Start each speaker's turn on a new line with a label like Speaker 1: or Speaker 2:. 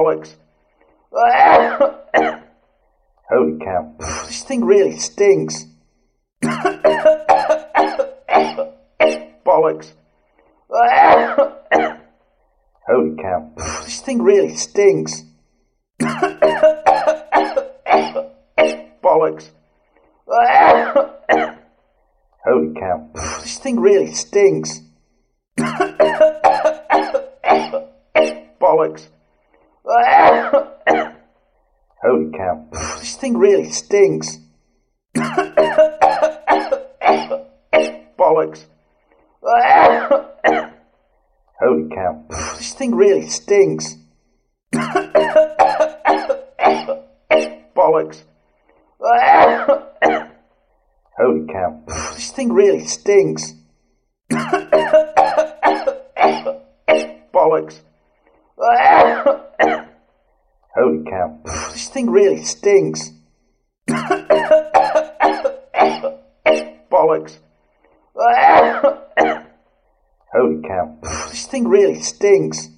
Speaker 1: Bollocks. Holy cow. This thing really stinks. Bollocks. Holy cow. This thing really stinks. Bollocks. Holy cow. This thing really stinks. Bollocks. Holy cow. This thing really stinks. Bollocks. Holy cow. This thing really stinks. Bollocks. Holy cow. This thing really stinks. Bollocks. Holy cow. This thing really stinks. Bollocks. Holy cow. This thing really stinks.